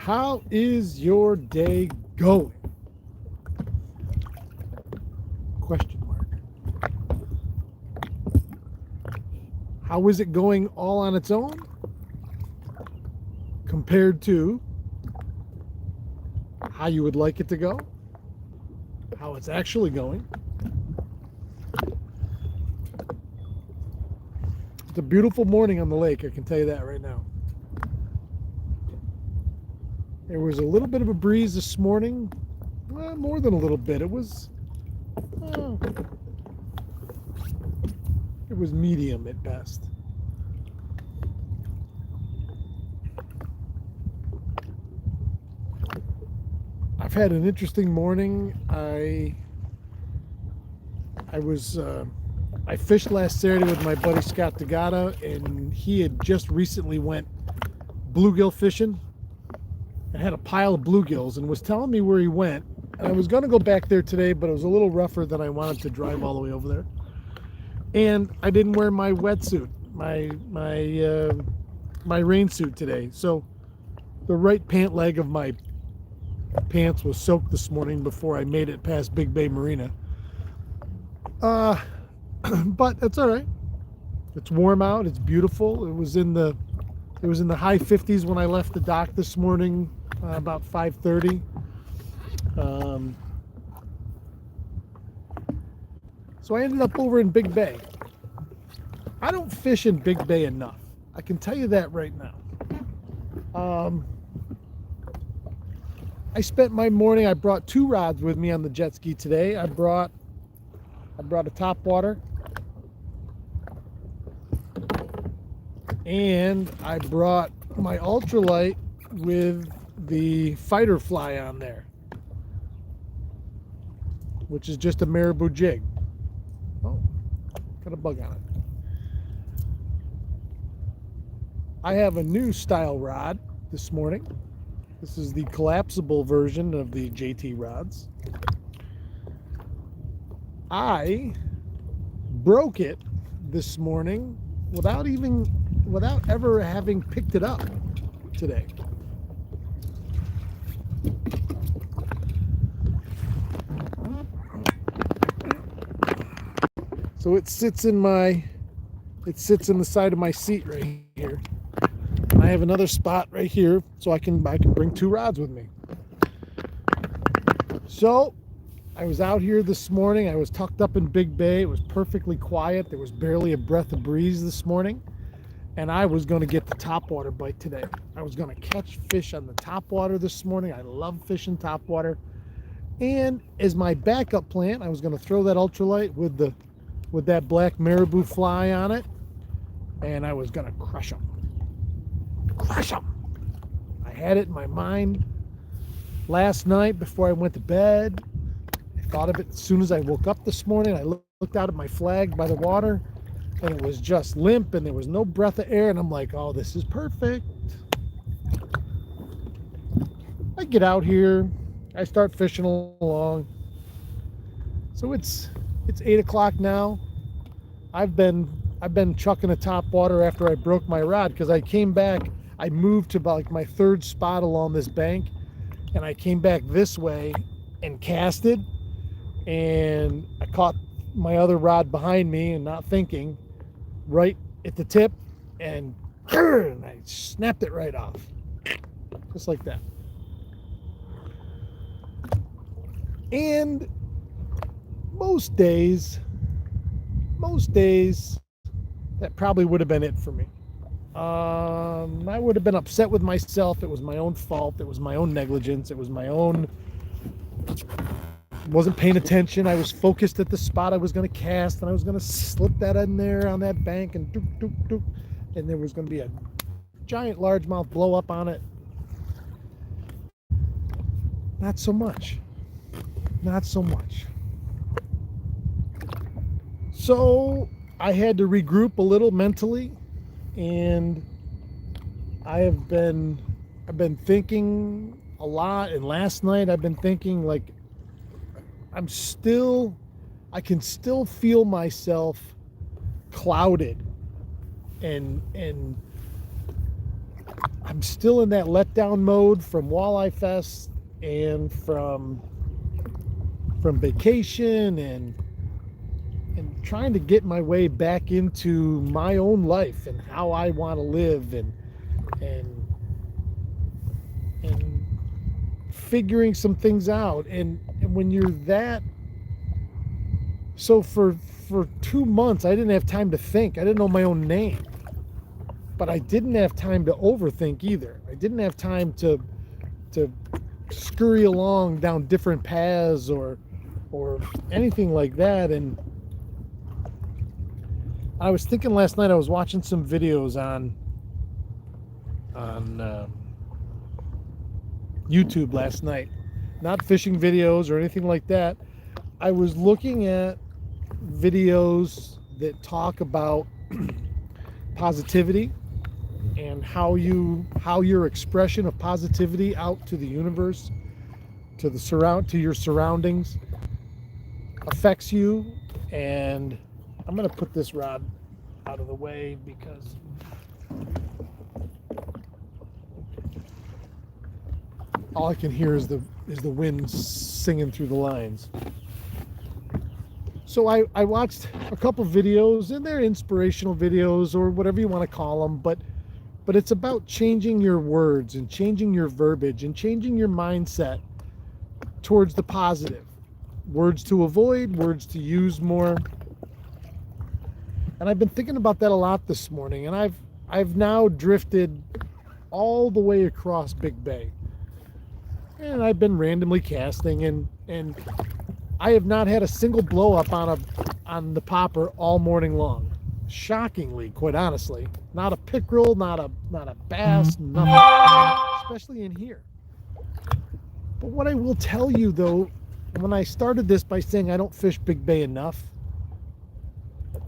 How is your day going? Question mark. How is it going all on its own compared to how you would like it to go? How it's actually going? It's a beautiful morning on the lake, I can tell you that right now. There was a little bit of a breeze this morning. Well, more than a little bit. It was medium at best. I've had an interesting morning. I fished last Saturday with my buddy Scott DeGata, and he had just recently went bluegill fishing and had a pile of bluegills and was telling me where he went. And I was going to go back there today, but it was a little rougher than I wanted to drive all the way over there. And I didn't wear my wetsuit, my rain suit today. So the right pant leg of my pants was soaked this morning before I made it past Big Bay Marina. But it's all right. It's warm out. It's beautiful. It was in the high 50s when I left the dock this morning, about 5:30. So I ended up over in Big Bay. I don't fish in Big Bay enough. I can tell you that right now. I spent my morning, I brought 2 rods with me on the jet ski today. I brought a topwater, and I brought my ultralight with the fighter fly on there, which is just a marabou jig. Oh, got a bug on it. I have a new style rod this morning. This is the collapsible version of the JT rods. I broke it this morning without ever having picked it up today. So it sits in the side of my seat right here. I have another spot right here, so I can bring 2 rods with me. So I was out here this morning. I was tucked up in Big Bay. It was perfectly quiet. There was barely a breath of breeze this morning. And I was going to get the topwater bite today. I was going to catch fish on the topwater this morning. I love fishing topwater. And as my backup plan, I was going to throw that ultralight with that black marabou fly on it. And I was going to crush them. I had it in my mind last night before I went to bed. I thought of it as soon as I woke up this morning. I looked out at my flag by the water, and it was just limp, and there was no breath of air, and I'm like, oh, this is perfect. I get out here, I start fishing along. So it's 8 o'clock now. I've been chucking a topwater after I broke my rod, because I came back. I moved to about like my 3rd spot along this bank, and I came back this way and casted, and I caught my other rod behind me and not thinking, right at the tip, and I snapped it right off, just like that. And most days, that probably would have been it for me. I would have been upset with myself. It was my own fault. It was my own negligence. It was my own... wasn't paying attention. I was focused at the spot I was going to cast, and I was going to slip that in there on that bank, and doop, doop, doop, and there was going to be a giant largemouth blow up on it. Not so much. So I had to regroup a little mentally, and I've been thinking a lot. And last night I've been thinking, like, I can still feel myself clouded, and I'm I'm still in that letdown mode from Walleye Fest and from vacation and trying to get my way back into my own life and how I want to live and and figuring some things out. And when you're that, so for 2 months I didn't have time to think. I didn't know my own name, but I didn't have time to overthink either. I didn't have time to scurry along down different paths or anything like that. And I was thinking last night, I was watching some videos on YouTube last night, not fishing videos or anything like that. I was looking at videos that talk about positivity and how your expression of positivity out to the universe, to your surroundings, affects you. And I'm going to put this rod out of the way because all I can hear is the wind singing through the lines. So I watched a couple videos, and they're inspirational videos or whatever you want to call them, but it's about changing your words and changing your verbiage and changing your mindset towards the positive. Words to avoid, words to use more. And I've been thinking about that a lot this morning, and I've now drifted all the way across Big Bay. And I've been randomly casting, and I have not had a single blow up on the popper all morning long. Shockingly, quite honestly. Not a pickerel, not a bass, nothing. Especially in here. But what I will tell you though, when I started this by saying I don't fish Big Bay enough,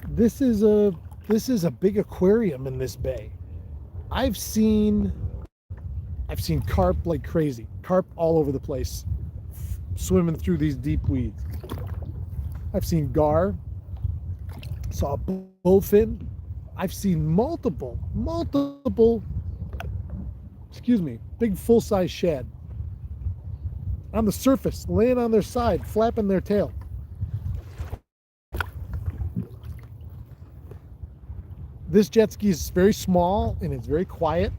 this is a big aquarium in this bay. I've seen carp like crazy. Carp all over the place, swimming through these deep weeds. I've seen gar, saw a bowfin. I've seen multiple, big full-size shad on the surface, laying on their side, flapping their tail. This jet ski is very small and it's very quiet,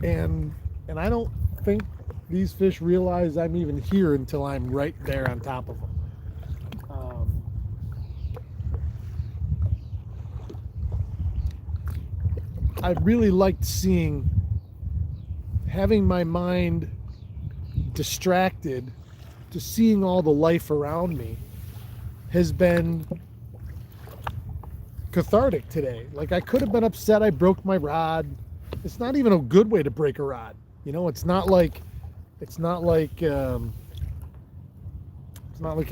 and I don't think these fish realize I'm even here until I'm right there on top of them. I really liked having my mind distracted to seeing all the life around me has been cathartic today. Like, I could have been upset I broke my rod. It's not even a good way to break a rod. You know, it's not like it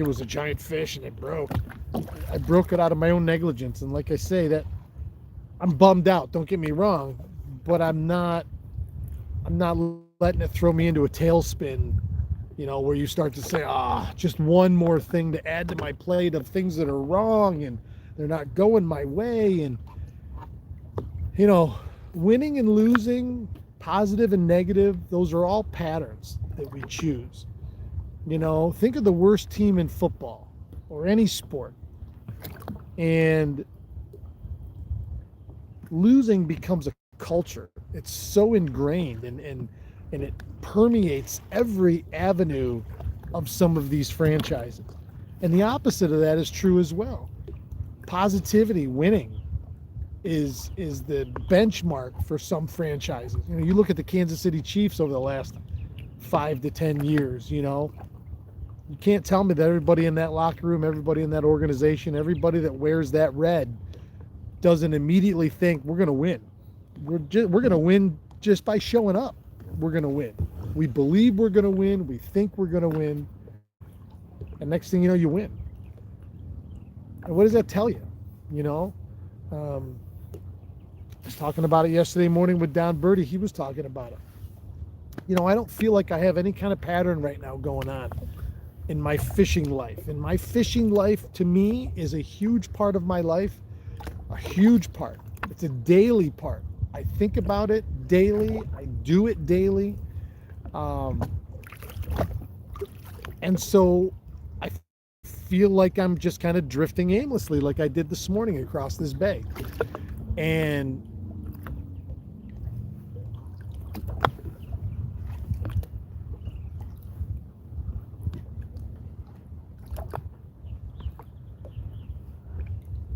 was a giant fish and it broke. I broke it out of my own negligence. And like I say, that I'm bummed out, don't get me wrong, but I'm not letting it throw me into a tailspin, you know, where you start to say, just one more thing to add to my plate of things that are wrong and they're not going my way. And, you know, winning and losing, positive and negative, those are all patterns that we choose. You know, think of the worst team in football or any sport, and losing becomes a culture. It's so ingrained and it permeates every avenue of some of these franchises. And the opposite of that is true as well. Positivity, winning, is the benchmark for some franchises. You know, you look at the Kansas City Chiefs over the last 5 to 10 years, you know, you can't tell me that everybody in that locker room, everybody in that organization, everybody that wears that red doesn't immediately think we're going to win. We're going to win just by showing up. We're going to win. We believe we're going to win. We think we're going to win. And next thing you know, you win. And what does that tell you? You know, I was talking about it yesterday morning with Don Birdie. He was talking about it. You know, I don't feel like I have any kind of pattern right now going on in my fishing life. And my fishing life, to me, is a huge part of my life. A huge part. It's a daily part. I think about it daily. I do it daily. And so I feel like I'm just kind of drifting aimlessly like I did this morning across this bay. And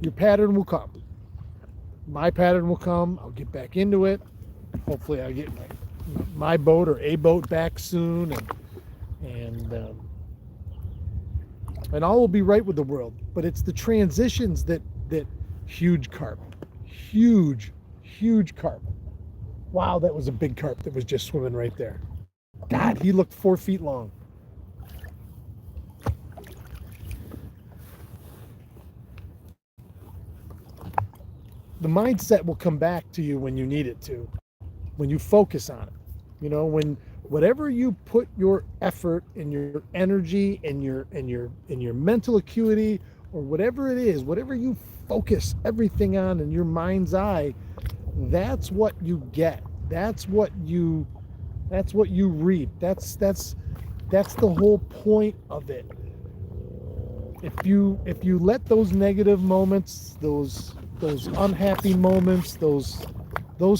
your pattern will come. My pattern will come. I'll get back into it. Hopefully I'll get my boat or a boat back soon, and all will be right with the world. But it's the transitions that huge carp. Huge carp. Wow, that was a big carp that was just swimming right there. God, he looked 4 feet long. The mindset will come back to you when you need it to, when you focus on it. You know, when whatever you put your effort and your energy and your mental acuity, or whatever it is, whatever you focus everything on in your mind's eye, that's what you get. That's what you reap. That's the whole point of it. If you let those negative moments, those unhappy moments, those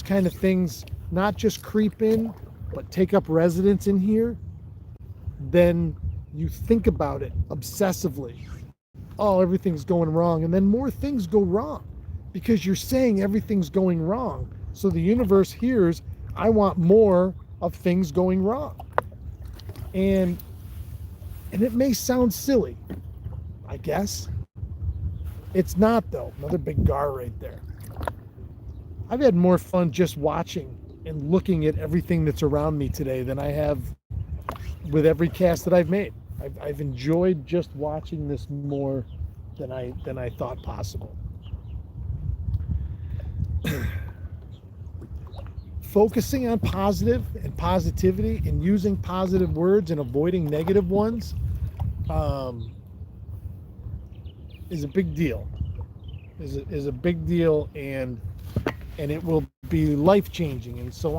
kind of things not just creep in, but take up residence in here, then you think about it obsessively. Oh, everything's going wrong. And then more things go wrong because you're saying everything's going wrong. So the universe hears, I want more of things going wrong. And it may sound silly, I guess. It's not, though. Another big gar right there. I've had more fun just watching and looking at everything that's around me today than I have with every cast that I've made. I've enjoyed just watching this more than I thought possible. Focusing on positive and positivity and using positive words and avoiding negative ones is a big deal. Is a big deal, and it will be life-changing. And so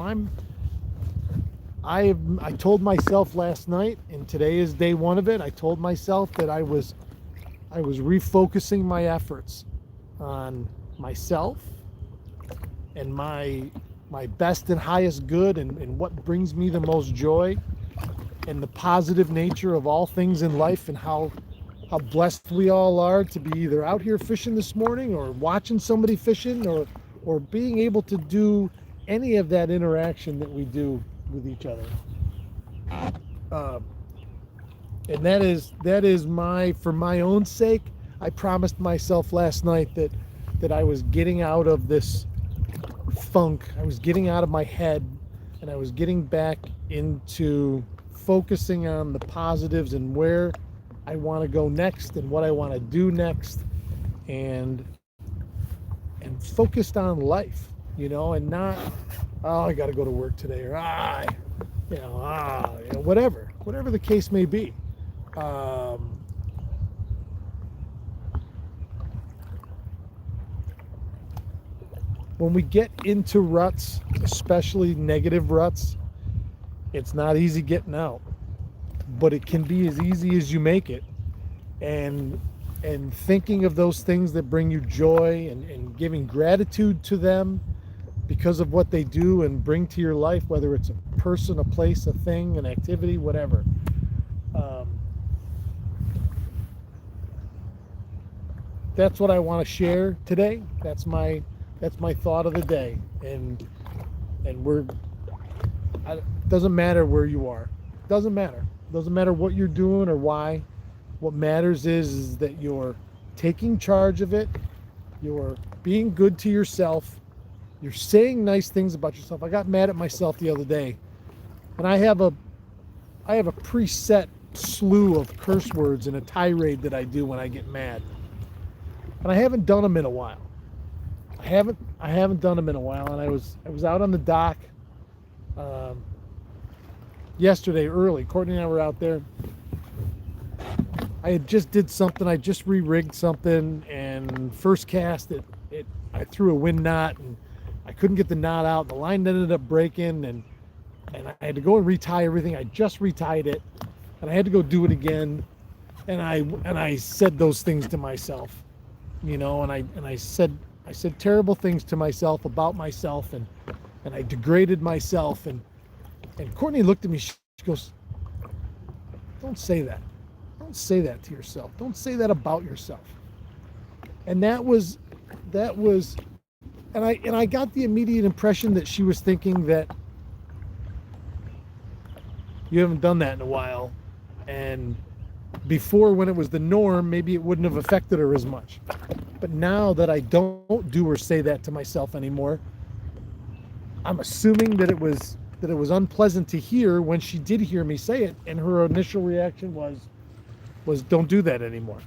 I told myself last night, and today is day one of it, I told myself that I was refocusing my efforts on myself and my best and highest good, and what brings me the most joy, and the positive nature of all things in life, and how blessed we all are to be either out here fishing this morning or watching somebody fishing, or being able to do any of that interaction that we do with each other. And that is for my own sake, I promised myself last night that I was getting out of this funk. I was getting out of my head, and I was getting back into focusing on the positives and where I want to go next and what I want to do next, and focused on life, you know, and not, oh, I got to go to work today, or whatever the case may be. When we get into ruts, especially negative ruts, it's not easy getting out, but it can be as easy as you make it. And thinking of those things that bring you joy, and giving gratitude to them because of what they do and bring to your life, whether it's a person, a place, a thing, an activity, whatever. That's what I want to share today. That's my thought of the day. And doesn't matter where you are. Doesn't matter what you're doing or why. What matters is that you're taking charge of it. You're being good to yourself. You're saying nice things about yourself. I got mad at myself the other day, and I have a preset slew of curse words and a tirade that I do when I get mad, and I haven't done them in a while. I haven't done them in a while, and I was out on the dock yesterday early. Courtney and I were out there. I had just did something. I just re-rigged something, and first cast I threw a wind knot, and I couldn't get the knot out. The line ended up breaking, and I had to go and retie everything. I just retied it, and I had to go do it again. And I said those things to myself, and I said terrible things to myself about myself, and I degraded myself. And Courtney looked at me. She goes, "Don't say that. Don't say that to yourself. Don't say that about yourself." And that was, and I got the immediate impression that she was thinking that you haven't done that in a while, and before, when it was the norm, maybe it wouldn't have affected her as much. But now that I don't do or say that to myself anymore, I'm assuming that it was unpleasant to hear when she did hear me say it, and her initial reaction was don't do that anymore.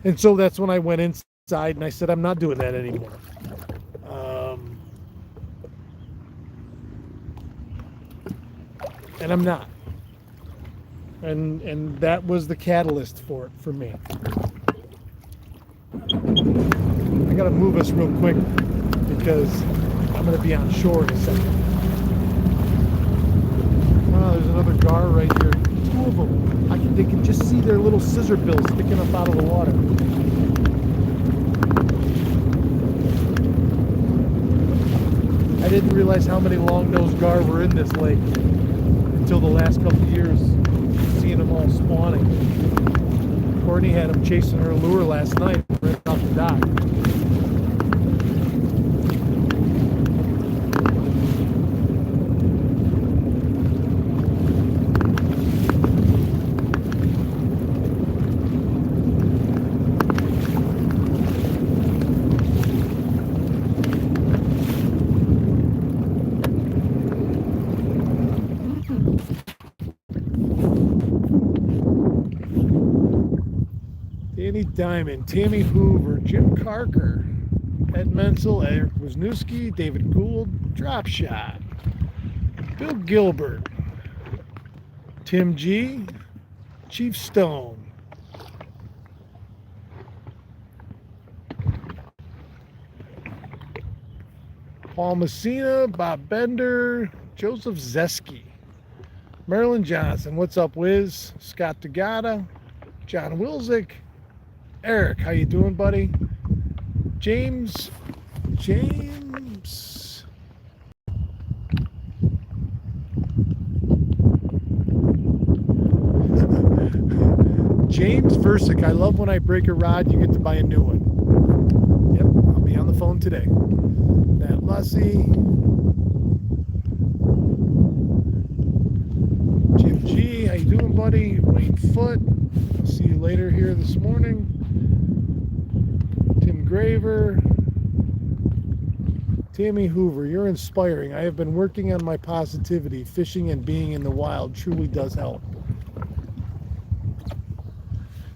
And so that's when I went inside and I said, I'm not doing that anymore. And I'm not. And that was the catalyst for it for me. I gotta move us real quick because I'm gonna be on shore in a second. Oh, there's another gar right here. Two of them. They can just see their little scissor bills sticking up out of the water. I didn't realize how many long-nosed gar were in this lake until the last couple of years, seeing them all spawning. Courtney had them chasing her lure last night right off the dock. Danny Diamond, Tammy Hoover, Jim Carker, Ed Menzel, Eric Wisniewski, David Gould, Drop Shot, Bill Gilbert, Tim G, Chief Stone, Paul Messina, Bob Bender, Joseph Zeski, Marilyn Johnson, what's up, Wiz, Scott Degata, John Wilzik, Eric, how you doing, buddy? James. James Versick, I love when I break a rod, you get to buy a new one. Yep, I'll be on the phone today. Matt Lussey. Jim G, how you doing, buddy? Wayne Foote, I'll see you later here this morning. Tim Graver, Tammy Hoover, you're inspiring. I have been working on my positivity. Fishing and being in the wild truly does help.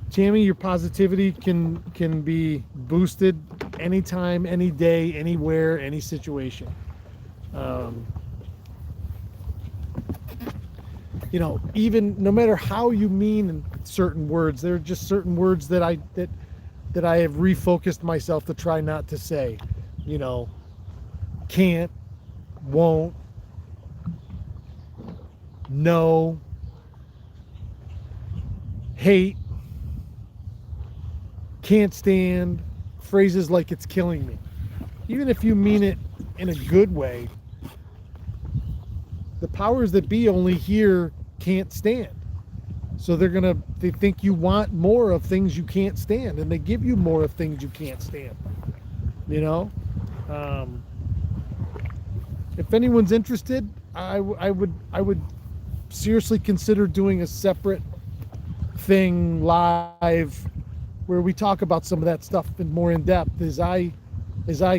Tammy, your positivity can be boosted anytime, any day, anywhere, any situation. Even no matter how you mean certain words, there are just certain words that I have refocused myself to try not to say. Can't, won't, no, hate, can't stand, phrases like it's killing me. Even if you mean it in a good way, the powers that be only hear can't stand. So they think you want more of things you can't stand, and they give you more of things you can't stand. If anyone's interested, I would seriously consider doing a separate thing live where we talk about some of that stuff more in depth as I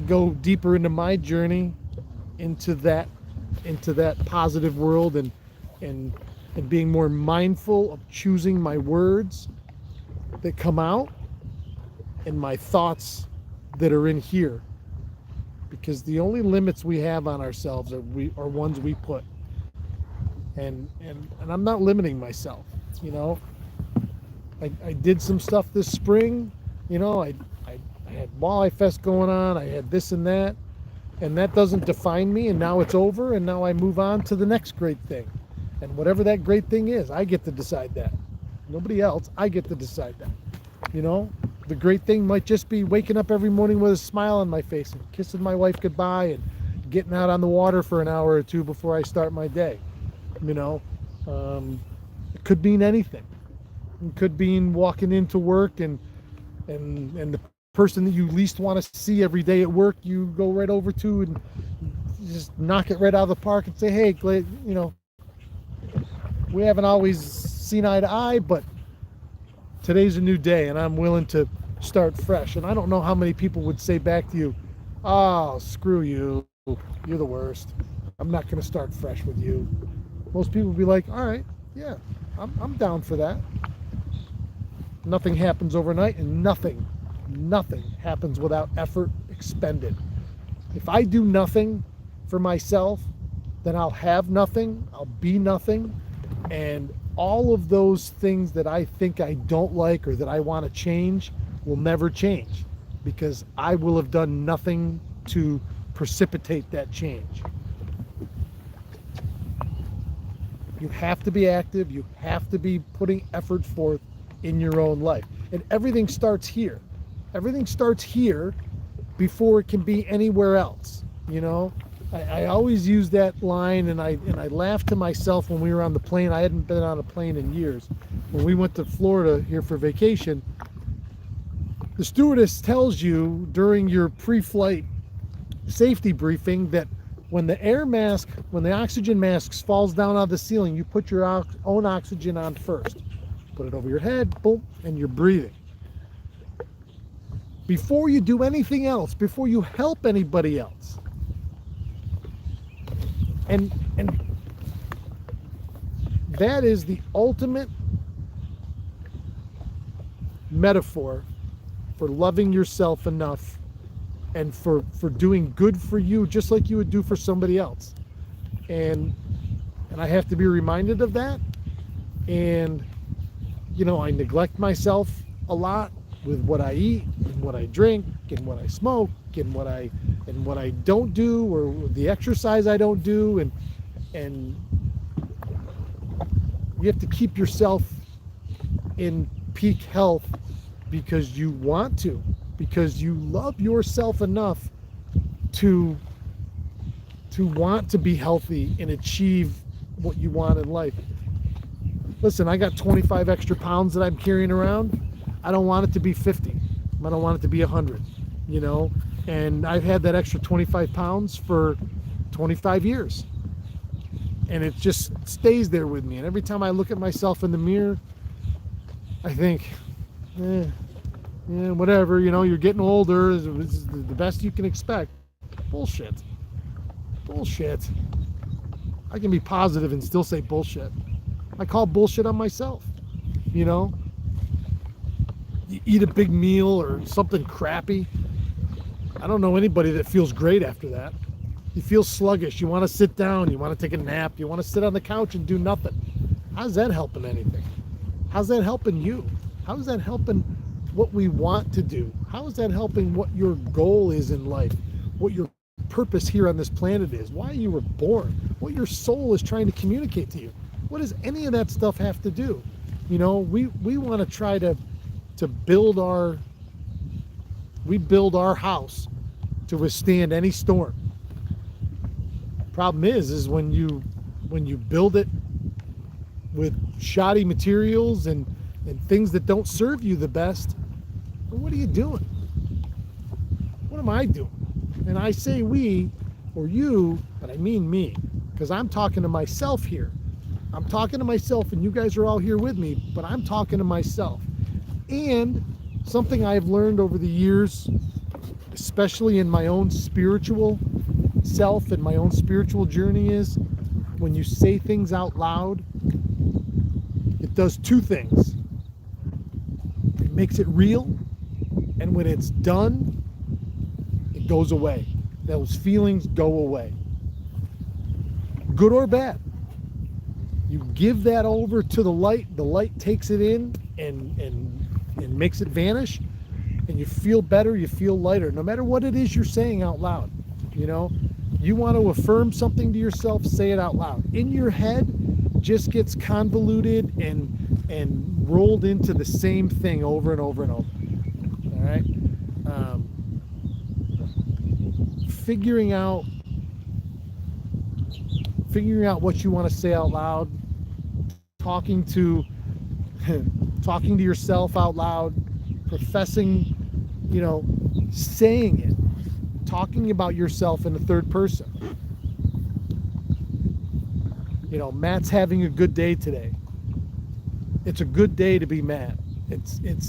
go deeper into my journey into that positive world and being more mindful of choosing my words that come out and my thoughts that are in here, because the only limits we have on ourselves are ones we put, and I'm not limiting myself. I did some stuff this spring. I had Walleye Fest going on. I had this and that. and that doesn't define me, and now it's over, and now I move on to the next great thing. And whatever that great thing is, I get to decide that. Nobody else, I get to decide that. You know, the great thing might just be waking up every morning with a smile on my face and kissing my wife goodbye and getting out on the water for an hour or two before I start my day. You know, it could mean anything. It could mean walking into work and the person that you least want to see every day at work, you go right over to and just knock it right out of the park and say, hey, you know, we haven't always seen eye to eye, but today's a new day and I'm willing to start fresh. And I don't know how many people would say back to you, oh, screw you, you're the worst, I'm not going to start fresh with you. Most people would be like, all right, yeah, I'm down for that. Nothing happens overnight, and nothing happens without effort expended. If I do nothing for myself, then I'll have nothing, I'll be nothing, and all of those things that I think I don't like or that I want to change will never change, because I will have done nothing to precipitate that change. You have to be active, you have to be putting effort forth in your own life. And everything starts here. Everything starts here before it can be anywhere else. You know, I always use that line, and I laughed to myself when we were on the plane. I hadn't been on a plane in years. When we went to Florida here for vacation, the stewardess tells you during your pre-flight safety briefing that when the oxygen mask falls down out of the ceiling, you put your own oxygen on first. Put it over your head, boom, and you're breathing. Before you do anything else, before you help anybody else. And that is the ultimate metaphor for loving yourself enough and for doing good for you just like you would do for somebody else. And I have to be reminded of that. And you know, I neglect myself a lot with what I eat and what I drink and what I smoke and what I don't do, or the exercise I don't do, and you have to keep yourself in peak health because you want to, because you love yourself enough to want to be healthy and achieve what you want in life. Listen, I got 25 extra pounds that I'm carrying around. I don't want it to be 50. I don't want it to be 100, you know? And I've had that extra 25 pounds for 25 years. And it just stays there with me. And every time I look at myself in the mirror, I think, yeah, whatever, you know, you're getting older. This is the best you can expect. Bullshit. I can be positive and still say bullshit. I call bullshit on myself, you know? You eat a big meal or something crappy. I don't know anybody that feels great after that. You feel sluggish. You want to sit down. You want to take a nap. You want to sit on the couch and do nothing. How's that helping anything? How's that helping you? How's that helping what we want to do? How is that helping what your goal is in life? What your purpose here on this planet is? Why you were born? What your soul is trying to communicate to you? What does any of that stuff have to do? You know, we want to try to build our house to withstand any storm. Problem is when you build it with shoddy materials and things that don't serve you the best, well, what are you doing? What am I doing? And I say we or you, but I mean me, because I'm talking to myself here. I'm talking to myself, and you guys are all here with me, but I'm talking to myself. And something I've learned over the years, especially in my own spiritual self and my own spiritual journey, is when you say things out loud, it does two things. It makes it real, and when it's done, it goes away. Those feelings go away. Good or bad. You give that over to the light takes it in and makes it vanish, and you feel better, you feel lighter, no matter what it is you're saying out loud. You know, you want to affirm something to yourself, say it out loud. In your head, just gets convoluted and rolled into the same thing over and over and over. All right. Figuring out what you want to say out loud, talking to yourself out loud, professing, saying it, talking about yourself in the third person. Matt's having a good day today. It's a good day to be Matt. It's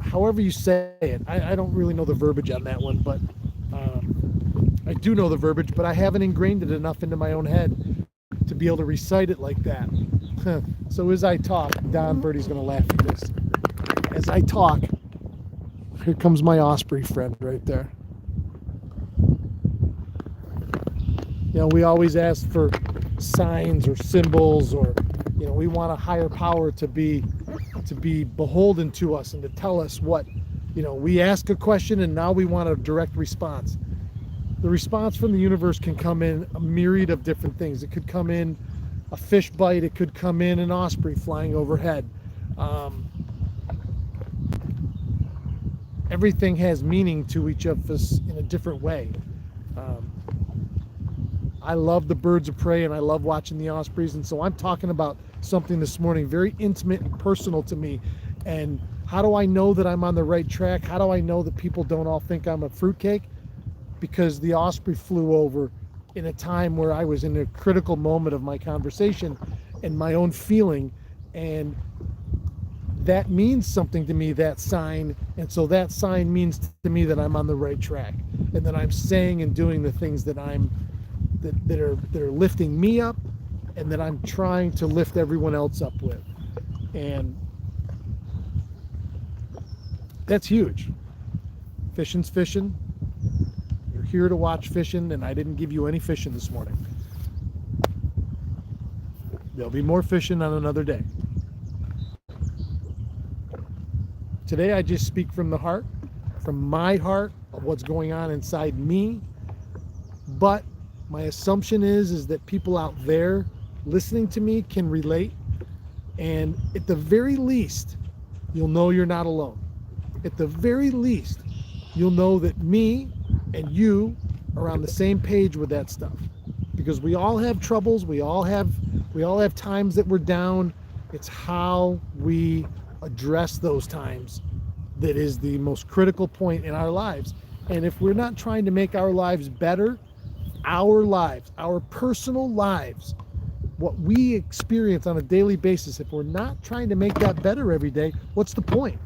however you say it. I don't really know the verbiage on that one, but I do know the verbiage, but I haven't ingrained it enough into my own head to be able to recite it like that. So as I talk, Don Birdie's going to laugh at this. As I talk, here comes my Osprey friend right there. We always ask for signs or symbols, or we want a higher power to be beholden to us and to tell us what, we ask a question and now we want a direct response. The response from the universe can come in a myriad of different things. It could come in a fish bite. It could come in an osprey flying overhead. Everything has meaning to each of us in a different way. I love the birds of prey and I love watching the ospreys, and so I'm talking about something this morning very intimate and personal to me. And how do I know that I'm on the right track? How do I know that people don't all think I'm a fruitcake? Because the osprey flew over in a time where I was in a critical moment of my conversation and my own feeling, and that means something to me, that sign. And so that sign means to me that I'm on the right track and that I'm saying and doing the things that that are lifting me up and that I'm trying to lift everyone else up with. And that's huge. Fishing's fishing. You're here to watch fishing, and I didn't give you any fishing this morning. There'll be more fishing on another day. Today I just speak from the heart, from my heart, of what's going on inside me. But my assumption is that people out there listening to me can relate. And at the very least, you'll know you're not alone. At the very least, you'll know that me and you are on the same page with that stuff. Because we all have troubles, we all have times that we're down. It's how we address those times that is the most critical point in our lives. And if we're not trying to make our lives better, our personal lives, what we experience on a daily basis, if we're not trying to make that better every day, what's the point?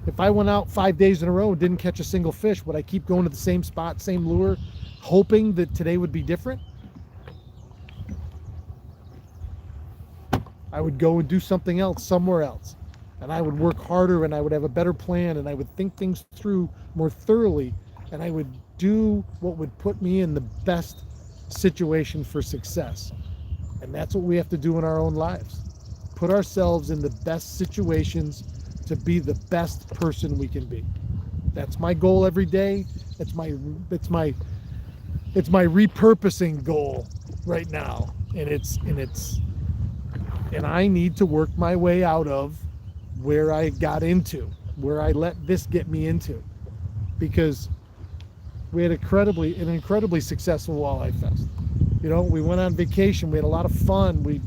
If I went out 5 days in a row and didn't catch a single fish, would I keep going to the same spot, same lure, hoping that today would be different? I would go and do something else somewhere else. And I would work harder, and I would have a better plan, and I would think things through more thoroughly, and I would do what would put me in the best situation for success. And that's what we have to do in our own lives. Put ourselves in the best situations to be the best person we can be. That's my goal every day. It's my repurposing goal right now. And I need to work my way out of where I got into, where I let this get me into. Because we had an incredibly successful walleye fest. We went on vacation. We had a lot of fun. We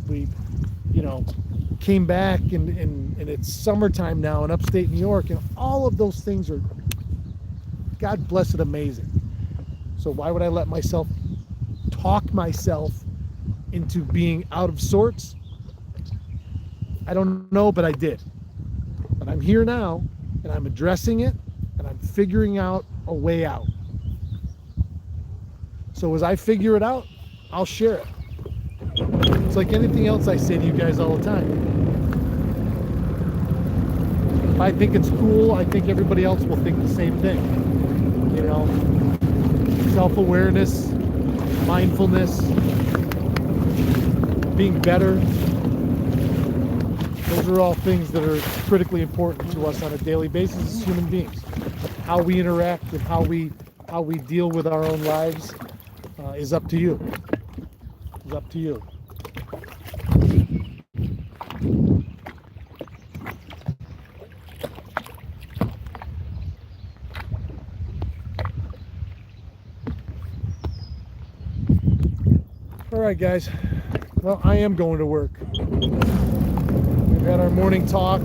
came back and it's summertime now in upstate New York, and all of those things are, God bless it, amazing. So why would I let myself talk myself into being out of sorts? I don't know, but I did. But I'm here now, and I'm addressing it, and I'm figuring out a way out. So as I figure it out, I'll share it. It's like anything else I say to you guys all the time. If I think it's cool, I think everybody else will think the same thing. Self-awareness, mindfulness, being better. Those are all things that are critically important to us on a daily basis as human beings. how we interact and how we deal with our own lives is up to you. It's up to you. All right, guys. Well, I am going to work. We've had our morning talk.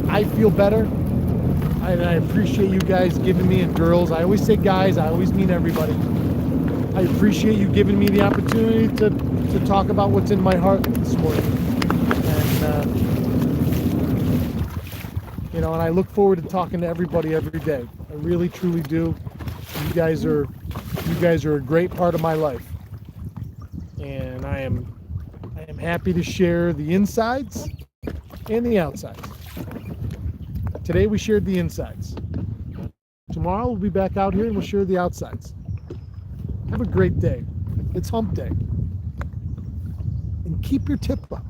I feel better. And I appreciate you guys giving me, and girls, I always say guys, I always mean everybody. I appreciate you giving me the opportunity to talk about what's in my heart this morning. And, and I look forward to talking to everybody every day. I really, truly do. You guys are a great part of my life. And I am happy to share the insides and the outsides. Today we shared the insides. Tomorrow we'll be back out here and we'll share the outsides. Have a great day. It's hump day. And keep your tip up.